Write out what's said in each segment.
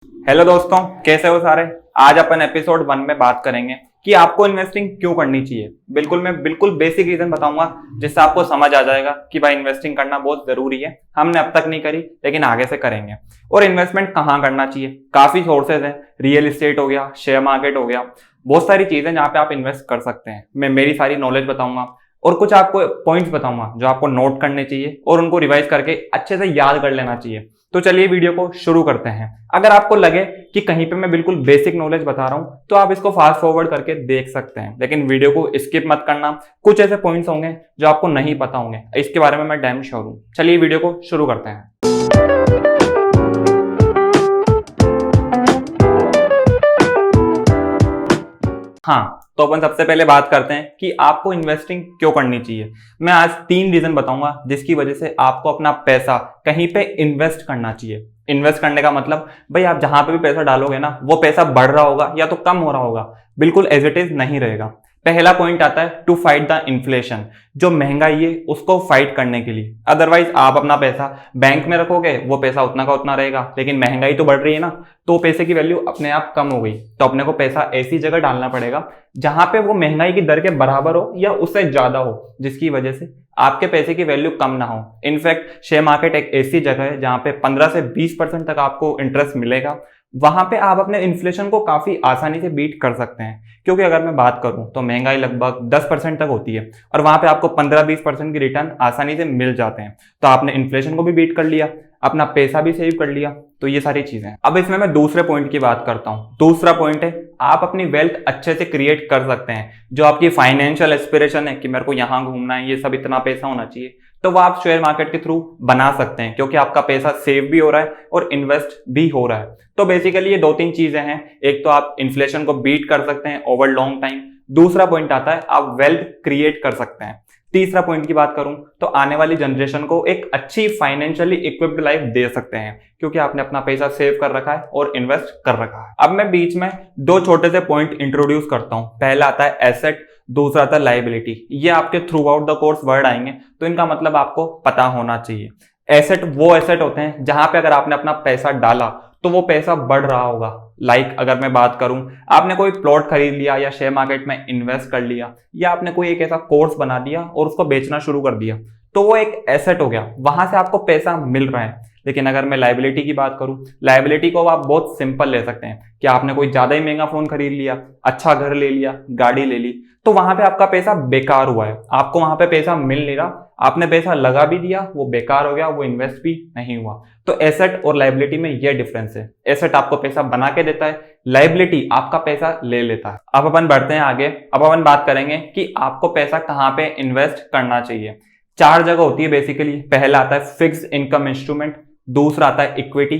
Hello दोस्तों, कैसे हो सारे। आज अपन एपिसोड 1 में बात करेंगे कि आपको इन्वेस्टिंग क्यों करनी चाहिए। मैं बिल्कुल बेसिक रीजन बताऊंगा जिससे आपको समझ आ जाएगा कि भाई इन्वेस्टिंग करना बहुत जरूरी है। हमने अब तक नहीं करी लेकिन आगे से करेंगे। और इन्वेस्टमेंट कहाँ करना चाहिए, काफी सोर्सेज हैं। रियल एस्टेट हो गया, शेयर मार्केट हो गया, बहुत सारी चीजें जहाँ पे आप इन्वेस्ट कर सकते हैं। मैं मेरी सारी नॉलेज बताऊंगा और कुछ आपको पॉइंट्स बताऊंगा जो आपको नोट करने चाहिए और उनको रिवाइज करके अच्छे से याद कर लेना चाहिए। तो चलिए वीडियो को शुरू करते हैं। अगर आपको लगे कि कहीं पे मैं बिल्कुल बेसिक नॉलेज बता रहा हूं तो आप इसको फास्ट फॉरवर्ड करके देख सकते हैं, लेकिन वीडियो को स्किप मत करना। कुछ ऐसे पॉइंट्स होंगे जो आपको नहीं पता होंगे, इसके बारे में मैं डैम श्योर हूं। चलिए वीडियो को शुरू करते हैं। हाँ, तो अपन सबसे पहले बात करते हैं कि आपको इन्वेस्टिंग क्यों करनी चाहिए। मैं आज 3 रीजन बताऊंगा जिसकी वजह से आपको अपना पैसा कहीं पे इन्वेस्ट करना चाहिए। इन्वेस्ट करने का मतलब भाई आप जहां पे भी पैसा डालोगे ना, वो पैसा बढ़ रहा होगा या तो कम हो रहा होगा, बिल्कुल एज इट इज नहीं रहेगा। पहला पॉइंट आता है टू फाइट द इन्फ्लेशन, जो महंगाई है उसको फाइट करने के लिए। अदरवाइज आप अपना पैसा बैंक में रखोगे, वो पैसा उतना का उतना रहेगा, लेकिन महंगाई तो बढ़ रही है ना, तो पैसे की वैल्यू अपने आप कम हो गई। तो अपने को पैसा ऐसी जगह डालना पड़ेगा जहां पे वो महंगाई की दर के बराबर हो या उससे ज्यादा हो, जिसकी वजह से आपके पैसे की वैल्यू कम ना हो। इनफैक्ट शेयर मार्केट एक ऐसी जगह है जहां पे 15 से 20% तक आपको इंटरेस्ट मिलेगा। वहां पे आप अपने इन्फ्लेशन को काफी आसानी से बीट कर सकते हैं, क्योंकि अगर मैं बात करूं तो महंगाई लगभग 10% तक होती है और वहां पे आपको 15-20% की रिटर्न आसानी से मिल जाते हैं। तो आपने इन्फ्लेशन को भी बीट कर लिया, अपना पैसा भी सेव कर लिया। तो ये सारी चीजें। अब इसमें मैं दूसरे पॉइंट की बात करता हूं। दूसरा पॉइंट है आप अपनी वेल्थ अच्छे से क्रिएट कर सकते हैं। जो आपकी फाइनेंशियल एस्पिरेशन है कि मेरे को यहां घूमना है, ये सब इतना पैसा होना चाहिए, तो वो आप शेयर मार्केट के थ्रू बना सकते हैं, क्योंकि आपका पैसा सेव भी हो रहा है और इन्वेस्ट भी हो रहा है। तो बेसिकली ये 2-3 चीजें हैं। एक तो आप इन्फ्लेशन को बीट कर सकते हैं ओवर लॉन्ग टाइम। दूसरा पॉइंट आता है आप वेल्थ क्रिएट कर सकते हैं। तीसरा पॉइंट की बात करूं तो आने वाली जनरेशन को एक अच्छी फाइनेंशियली इक्विप्ड लाइफ दे सकते हैं, क्योंकि आपने अपना पैसा सेव कर रखा है और इन्वेस्ट कर रखा है। अब मैं बीच में 2 छोटे से पॉइंट इंट्रोड्यूस करता हूं। पहला आता है एसेट, दूसरा आता है लायबिलिटी। ये आपके through out the course word आएंगे, तो इनका मतलब आपको पता होना चाहिए। एसेट वो एसेट होते हैं जहां पे अगर आपने अपना पैसा डाला तो वो पैसा बढ़ रहा होगा। अगर मैं बात करूं, आपने कोई प्लॉट खरीद लिया या शेयर मार्केट में इन्वेस्ट कर लिया, या आपने कोई एक ऐसा कोर्स बना दिया और उसको बेचना शुरू कर दिया, तो वो एक एसेट हो गया, वहां से आपको पैसा मिल रहा है। लेकिन अगर मैं लायबिलिटी की बात करूं, लायबिलिटी को आप बहुत सिंपल ले सकते हैं कि आपने कोई ज्यादा ही महंगा फोन खरीद लिया, अच्छा घर ले लिया, गाड़ी ले ली, तो वहां पे आपका पैसा बेकार हुआ है, आपको वहां पे पैसा मिल नहीं रहा। आपने पैसा लगा भी दिया, वो बेकार हो गया, वो इन्वेस्ट भी नहीं हुआ। तो एसेट और लायबिलिटी में ये डिफरेंस है। एसेट आपको पैसा बना के देता है, लायबिलिटी आपका पैसा ले लेता है। अब अपन बढ़ते हैं आगे। अब अपन बात करेंगे कि आपको पैसा कहाँ पे इन्वेस्ट करना चाहिए। 4 जगह होती है बेसिकली। पहला आता है फिक्स्ड इनकम इंस्ट्रूमेंट, दूसरा आता है इक्विटी,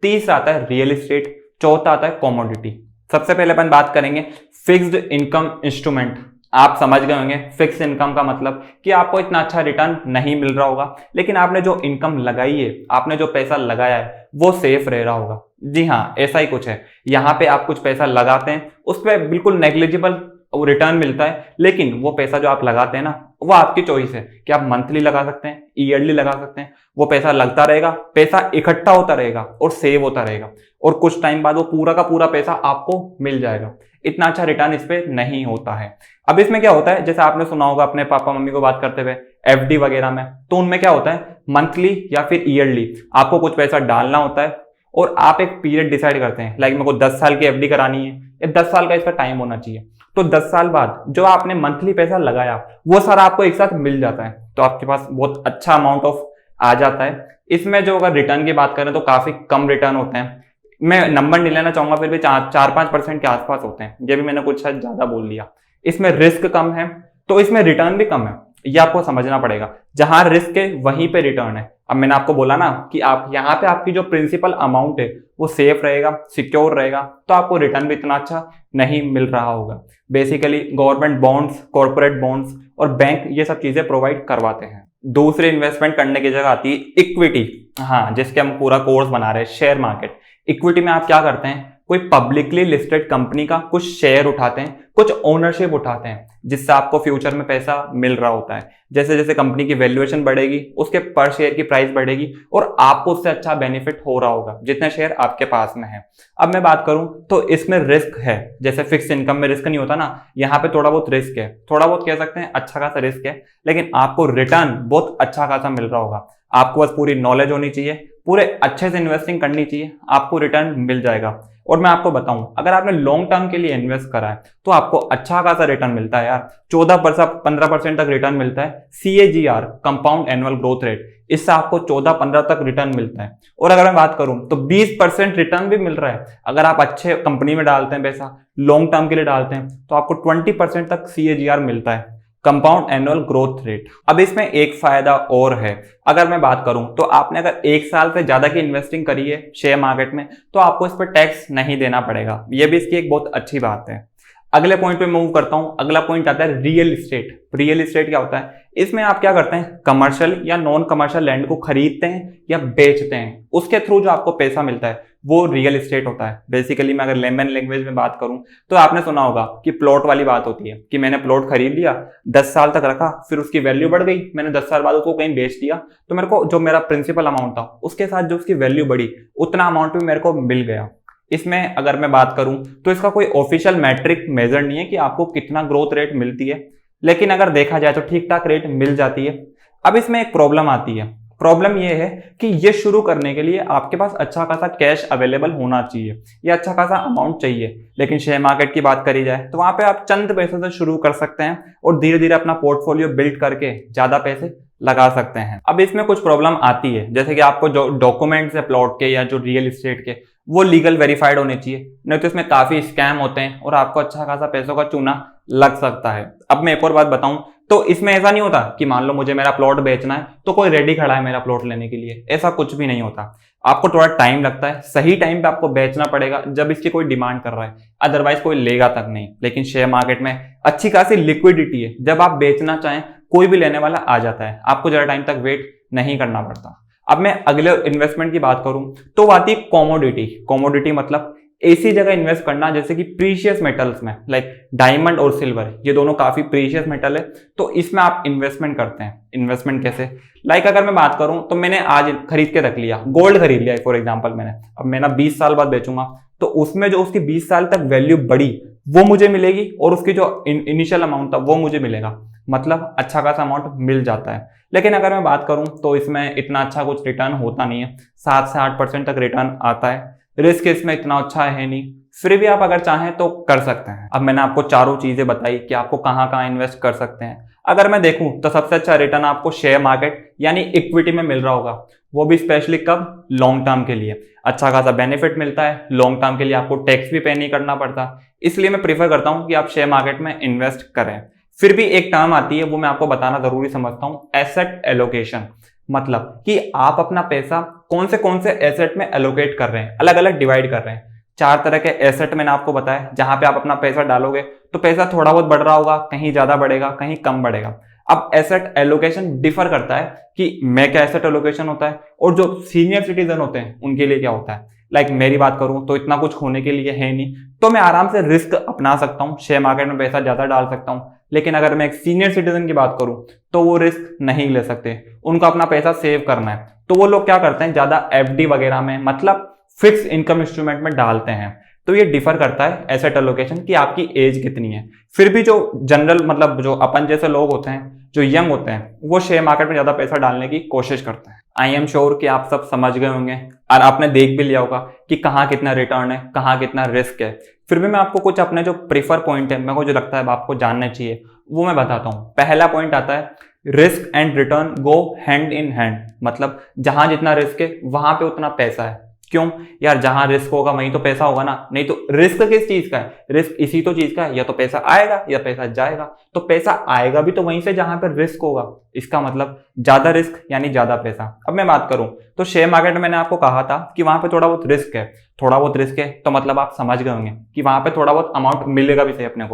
तीसरा आता है रियल एस्टेट, चौथा आता है कमोडिटी। सबसे पहले अपन बात करेंगे फिक्स्ड इनकम इंस्ट्रूमेंट। आप समझ गए होंगे फिक्स्ड इनकम का मतलब कि आपको इतना अच्छा रिटर्न नहीं मिल रहा होगा, लेकिन आपने जो इनकम लगाई है, आपने जो पैसा लगाया है, वो सेफ रह रहा होगा। जी हाँ, ऐसा ही कुछ है। यहाँ पे आप कुछ पैसा लगाते हैं, उस पर बिल्कुल नेग्लिजिबल रिटर्न मिलता है, लेकिन वो पैसा जो आप लगाते हैं ना, वो आपकी चॉइस है कि आप मंथली लगा सकते हैं, ईयरली लगा सकते हैं। वो पैसा लगता रहेगा, पैसा इकट्ठा होता रहेगा और सेव होता रहेगा, और कुछ टाइम बाद वो पूरा का पूरा पैसा आपको मिल जाएगा। इतना अच्छा रिटर्न इस पे नहीं होता है। अब इसमें क्या होता है, जैसे आपने सुना होगा अपने पापा मम्मी को बात करते हुए एफडी वगैरह में, तो उनमें क्या होता है मंथली या फिर ईयरली आपको कुछ पैसा डालना होता है और आप एक पीरियड डिसाइड करते हैं। मेरे को 10 साल की एफडी करानी है, या 10 साल का इसका टाइम होना चाहिए। तो 10 साल बाद जो आपने मंथली पैसा लगाया, वो सारा आपको एक साथ मिल जाता है, तो आपके पास बहुत अच्छा अमाउंट ऑफ आ जाता है। इसमें जो अगर रिटर्न की बात करें तो काफी कम रिटर्न होते हैं। मैं नंबर नहीं लेना चाहूंगा, फिर भी 4-5% के आसपास होते हैं। ये भी मैंने कुछ शायद ज्यादा बोल दिया। इसमें रिस्क कम है तो इसमें रिटर्न भी कम है, ये आपको समझना पड़ेगा। जहां रिस्क है वहीं पे रिटर्न है। अब मैंने आपको बोला ना कि आप यहाँ पे आपकी जो प्रिंसिपल अमाउंट है वो सेफ रहेगा, सिक्योर रहेगा, तो आपको रिटर्न भी इतना अच्छा नहीं मिल रहा होगा। Basically government bonds, corporate bonds और बैंक ये सब चीजें प्रोवाइड करवाते हैं। दूसरे इन्वेस्टमेंट करने की जगह आती है इक्विटी। हाँ, जिसके हम पूरा कोर्स बना रहे हैं, शेयर मार्केट। इक्विटी में आप क्या करते हैं, कोई पब्लिकली लिस्टेड कंपनी का कुछ शेयर उठाते हैं, कुछ ओनरशिप उठाते हैं, जिससे आपको फ्यूचर में पैसा मिल रहा होता है। जैसे जैसे कंपनी की वैल्यूएशन बढ़ेगी, उसके पर शेयर की प्राइस बढ़ेगी और आपको उससे अच्छा बेनिफिट हो रहा होगा जितने शेयर आपके पास में है। अब मैं बात करूं तो इसमें रिस्क है, जैसे फिक्स इनकम में रिस्क नहीं होता ना, यहाँ पे थोड़ा बहुत रिस्क है, थोड़ा बहुत कह सकते हैं अच्छा खासा रिस्क है, लेकिन आपको रिटर्न बहुत अच्छा खासा मिल रहा होगा। आपको बस पूरी नॉलेज होनी चाहिए, पूरे अच्छे से इन्वेस्टिंग करनी चाहिए, आपको रिटर्न मिल जाएगा। और मैं आपको बताऊं, अगर आपने लॉन्ग टर्म के लिए इन्वेस्ट करा है तो आपको अच्छा खासा रिटर्न मिलता है यार, 14% 15% तक रिटर्न मिलता है। CAGR, compound annual growth rate, इससे आपको 14-15 तक रिटर्न मिलता है। और अगर मैं बात करूं तो 20% रिटर्न भी मिल रहा है। अगर आप अच्छे कंपनी में डालते हैं पैसा, लॉन्ग टर्म के लिए डालते हैं, तो आपको 20% तक CAGR मिलता है, कंपाउंड एनुअल ग्रोथ रेट। अब इसमें एक फायदा और है, अगर मैं बात करूं तो आपने अगर 1 साल से ज्यादा की इन्वेस्टिंग करी है शेयर मार्केट में, तो आपको इस पर टैक्स नहीं देना पड़ेगा। यह भी इसकी एक बहुत अच्छी बात है। अगले पॉइंट पे मूव करता हूं। अगला पॉइंट आता है रियल इस्टेट। रियल इस्टेट क्या होता है? इसमें आप क्या करते हैं, कमर्शियल या नॉन कमर्शियल लैंड को खरीदते हैं या बेचते हैं, उसके थ्रू जो आपको पैसा मिलता है वो रियल इस्टेट होता है। बेसिकली मैं अगर लेमन लैंग्वेज में बात करूं तो आपने सुना होगा कि प्लॉट वाली बात होती है कि मैंने प्लॉट खरीद लिया, 10 साल तक रखा, फिर उसकी वैल्यू बढ़ गई, मैंने 10 साल बाद उसको कहीं बेच दिया, तो मेरे को जो मेरा प्रिंसिपल अमाउंट था उसके साथ जो उसकी वैल्यू बढ़ी, उतना अमाउंट भी मेरे को मिल गया। इसमें अगर मैं बात करूं तो इसका कोई ऑफिशियल मैट्रिक मेजर नहीं है कि आपको कितना ग्रोथ रेट मिलती है, लेकिन अगर देखा जाए तो ठीक ठाक रेट मिल जाती है। अब इसमें एक प्रॉब्लम आती है। प्रॉब्लम यह है कि ये शुरू करने के लिए आपके पास अच्छा खासा कैश अवेलेबल होना चाहिए या अच्छा खासा अमाउंट चाहिए। लेकिन शेयर मार्केट की बात करी जाए तो वहां पे आप चंद पैसों से शुरू कर सकते हैं और धीरे धीरे अपना पोर्टफोलियो बिल्ड करके ज्यादा पैसे लगा सकते हैं। अब इसमें कुछ प्रॉब्लम आती है, जैसे कि आपको जो डॉक्यूमेंट्स है प्लॉट के या जो रियल एस्टेट के, वो लीगल वेरीफाइड होने चाहिए, नहीं तो इसमें काफी स्कैम होते हैं और आपको अच्छा खासा पैसों का चूना लग सकता है। अब मैं एक और बात बताऊं तो इसमें ऐसा नहीं होता कि मान लो मुझे मेरा प्लॉट बेचना है तो कोई रेडी खड़ा है मेरा प्लॉट लेने के लिए, ऐसा कुछ भी नहीं होता। आपको थोड़ा टाइम लगता है, सही टाइम पे आपको बेचना पड़ेगा जब इसकी कोई डिमांड कर रहा है, अदरवाइज कोई लेगा तक नहीं। लेकिन शेयर मार्केट में अच्छी खासी लिक्विडिटी है, जब आप बेचना चाहें कोई भी लेने वाला आ जाता है, आपको ज्यादा टाइम तक वेट नहीं करना पड़ता। अब मैं अगले इन्वेस्टमेंट की बात करूं तो आती है कॉमोडिटी। कॉमोडिटी मतलब ऐसी जगह इन्वेस्ट करना जैसे कि प्रीशियस मेटल्स में, लाइक डायमंड और सिल्वर, ये दोनों काफी प्रीशियस मेटल है, तो इसमें आप इन्वेस्टमेंट करते हैं। इन्वेस्टमेंट कैसे? लाइक अगर मैं बात करूं तो मैंने आज खरीद के रख लिया, गोल्ड खरीद लिया फॉर एग्जांपल मैंने, अब मैं ना 20 साल बाद बेचूंगा, तो उसमें जो उसकी 20 साल तक वैल्यू बढ़ी वो मुझे मिलेगी और उसकी जो इनिशियल अमाउंट था वो मुझे मिलेगा, मतलब अच्छा खासा अमाउंट मिल जाता है। लेकिन अगर मैं बात करूं तो इसमें इतना अच्छा कुछ रिटर्न होता नहीं है, 7 से 8% तक रिटर्न आता है, रिस्क इसमें इतना अच्छा है नहीं, फिर भी आप अगर चाहें तो कर सकते हैं। अब मैंने आपको चारों चीजें बताई कि आपको कहां कहां इन्वेस्ट कर सकते हैं। अगर मैं देखूं तो सबसे अच्छा रिटर्न आपको शेयर मार्केट यानी इक्विटी में मिल रहा होगा, वो भी स्पेशली कब? लॉन्ग टर्म के लिए अच्छा खासा बेनिफिट मिलता है, लॉन्ग टर्म के लिए आपको टैक्स भी पे नहीं करना पड़ता, इसलिए मैं प्रीफर करता हूं कि आप शेयर मार्केट में इन्वेस्ट करें। फिर भी एक टर्म आती है, वो मैं आपको बताना जरूरी समझता हूं, एसेट एलोकेशन। मतलब कि आप अपना पैसा कौन से एसेट में एलोकेट कर रहे हैं, अलग अलग डिवाइड कर रहे हैं। 4 तरह के एसेट मैंने आपको बताया जहां पे आप अपना पैसा डालोगे तो पैसा थोड़ा बहुत बढ़ रहा होगा, कहीं ज्यादा बढ़ेगा, कहीं कम बढ़ेगा। अब एसेट एलोकेशन डिफर करता है कि मैं क्या एसेट एलोकेशन होता है और जो सीनियर सिटीजन होते हैं उनके लिए क्या होता है। लाइक मेरी बात करूं तो इतना कुछ होने के लिए है नहीं, तो मैं आराम से रिस्क अपना सकता हूं, शेयर मार्केट में पैसा ज्यादा डाल सकता हूं। लेकिन अगर मैं एक सीनियर सिटीजन की बात करूं तो वो रिस्क नहीं ले सकते, उनको अपना पैसा सेव करना है, तो वो लोग क्या करते हैं, ज्यादा FD वगैरह में, मतलब फिक्स इनकम इंस्ट्रूमेंट में डालते हैं। तो ये डिफर करता है एसेट एलोकेशन कि आपकी एज कितनी है। फिर भी जो जनरल मतलब जो अपन जैसे लोग होते हैं, जो यंग होते हैं, वो शेयर मार्केट में ज्यादा पैसा डालने की कोशिश करते हैं। आई एम श्योर कि आप सब समझ गए होंगे और आपने देख भी लिया होगा कि कहाँ कितना रिटर्न है, कहाँ कितना रिस्क है। फिर भी मैं आपको कुछ अपने जो प्रीफर पॉइंट है, मेरे को जो लगता है आपको जानना चाहिए, वो मैं बताता हूँ। पहला पॉइंट आता है risk and return go hand in hand, मतलब जहां जितना रिस्क है वहां पे उतना पैसा है। क्यों यार? जहां रिस्क होगा वहीं तो पैसा होगा ना, नहीं तो रिस्क किस चीज का है? रिस्क इसी तो चीज का है, या तो पैसा आएगा या पैसा जाएगा, तो पैसा आएगा भी तो वहीं से जहां पर रिस्क होगा। इसका मतलब ज्यादा रिस्क यानी ज्यादा पैसा। अब मैं बात करूं तो शेयर मार्केट में मैंने आपको कहा था कि वहां पे थोड़ा बहुत रिस्क है, थोड़ा बहुत रिस्क है तो मतलब आप समझ गए होंगे कि वहां पे थोड़ा बहुत अमाउंट मिलेगा भी सही, अपने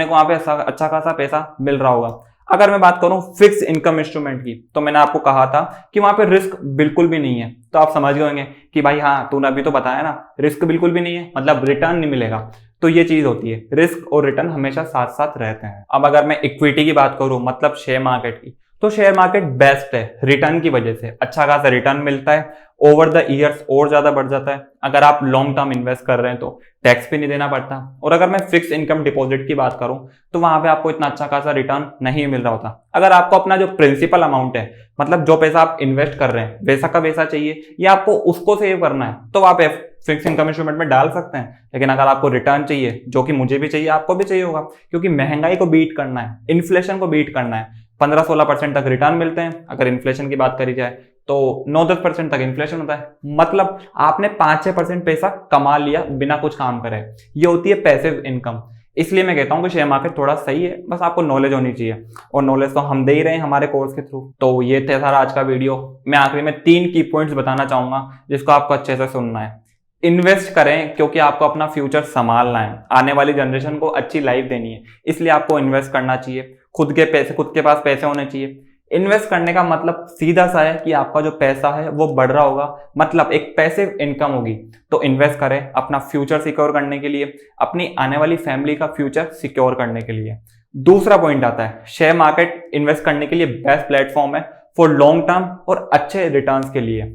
को वहां पे अच्छा खासा पैसा मिल रहा होगा। अगर मैं बात करूं फिक्स इनकम इंस्ट्रूमेंट की, तो मैंने आपको कहा था कि वहां पे रिस्क बिल्कुल भी नहीं है। तो आप समझ गए होंगे कि भाई हाँ, तूने अभी तो बताया ना रिस्क बिल्कुल भी नहीं है, मतलब रिटर्न नहीं मिलेगा। तो ये चीज होती है, रिस्क और रिटर्न हमेशा साथ साथ रहते हैं। अब अगर मैं इक्विटी की बात करूं, मतलब शेयर मार्केट की, तो शेयर मार्केट बेस्ट है रिटर्न की वजह से, अच्छा खासा रिटर्न मिलता है, ओवर द ईयर्स और ज्यादा बढ़ जाता है। अगर आप लॉन्ग टर्म इन्वेस्ट कर रहे हैं तो टैक्स भी नहीं देना पड़ता। और अगर मैं फिक्स इनकम डिपॉजिट की बात करूं, तो वहां पे आपको इतना अच्छा खासा रिटर्न नहीं मिल रहा होता। अगर आपको अपना जो प्रिंसिपल अमाउंट है, मतलब जो पैसा आप इन्वेस्ट कर रहे हैं वैसा का वैसा चाहिए, या आपको उसको सेव करना है, तो आप फिक्स इनकम इंस्ट्रूमेंट में डाल सकते हैं। लेकिन अगर आपको रिटर्न चाहिए, जो कि मुझे भी चाहिए, आपको भी चाहिए होगा, क्योंकि महंगाई को बीट करना है, इन्फ्लेशन को बीट करना है, 15-16% तक रिटर्न मिलते हैं। अगर इन्फ्लेशन की बात करी जाए तो 9-10% तक इन्फ्लेशन होता है, मतलब आपने 5-6% पैसा कमा लिया बिना कुछ काम करे। ये होती है पैसिव इनकम। इसलिए मैं कहता हूं कि शेयर मार्केट थोड़ा सही है, बस आपको नॉलेज होनी चाहिए, और नॉलेज तो हम दे ही रहे हैं हमारे कोर्स के थ्रू। तो ये थे सारा आज का वीडियो। मैं आखिरी में 3 की पॉइंट्स बताना चाहूंगा जिसको आपको अच्छे से सुनना है। इन्वेस्ट करें क्योंकि आपको अपना फ्यूचर संभालना है, आने वाली जनरेशन को अच्छी लाइफ देनी है, इसलिए आपको इन्वेस्ट करना चाहिए। खुद के पास पैसे होने चाहिए। इन्वेस्ट करने का मतलब सीधा सा है कि आपका जो पैसा है वो बढ़ रहा होगा, मतलब एक पैसिव इनकम होगी। तो इन्वेस्ट करें अपना फ्यूचर सिक्योर करने के लिए, अपनी आने वाली फैमिली का फ्यूचर सिक्योर करने के लिए। दूसरा पॉइंट आता है, शेयर मार्केट इन्वेस्ट करने के लिए बेस्ट प्लेटफॉर्म है फॉर लॉन्ग टर्म और अच्छे रिटर्न्स के लिए।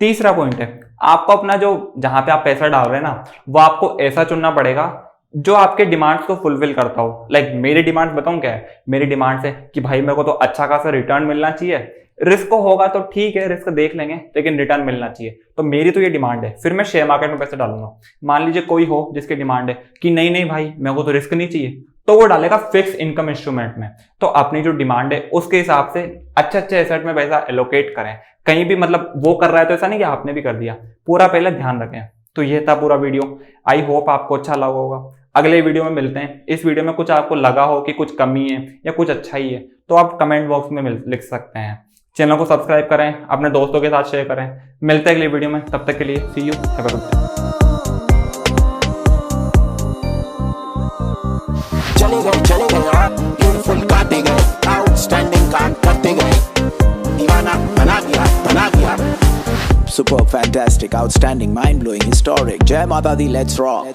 तीसरा पॉइंट है, आपको अपना जो जहां पे आप पैसा डाल रहे हैं ना, वो आपको ऐसा चुनना पड़ेगा जो आपके डिमांड्स को फुलफिल करता हो। लाइक मेरी डिमांड्स बताऊं क्या है, मेरी डिमांड्स है कि भाई मेरे को तो अच्छा खासा रिटर्न मिलना चाहिए, रिस्क होगा तो ठीक है, रिस्क देख लेंगे, लेकिन रिटर्न मिलना चाहिए। तो मेरी तो ये डिमांड है, फिर मैं शेयर मार्केट में पैसे डालूंगा। मान लीजिए कोई हो जिसकी डिमांड है कि नहीं नहीं भाई मेरे को तो रिस्क नहीं चाहिए, तो वो डालेगा फिक्स इनकम इंस्ट्रूमेंट में। तो अपनी जो डिमांड है उसके हिसाब से अच्छे अच्छे एसेट में पैसा एलोकेट करें। कहीं भी मतलब वो कर रहा है तो ऐसा नहीं कि आपने भी कर दिया, पूरा पहले ध्यान रखें। तो ये था पूरा वीडियो, आई होप आपको अच्छा लगा होगा। अगले वीडियो में मिलते हैं। इस वीडियो में कुछ आपको लगा हो कि कुछ कमी है या कुछ अच्छा ही है, तो आप कमेंट बॉक्स में लिख सकते हैं। चैनल को सब्सक्राइब करें, अपने दोस्तों के साथ शेयर करें। मिलते हैं अगले वीडियो में, तब तक के लिए see you, have a good day. चले गए ब्यूटीफुल गाते गए, आउटस्टैंडिंग काम करते गए, दीवाना बना दिया। Super fantastic, outstanding, mind blowing, historic. Jai Mata Di, let's rock.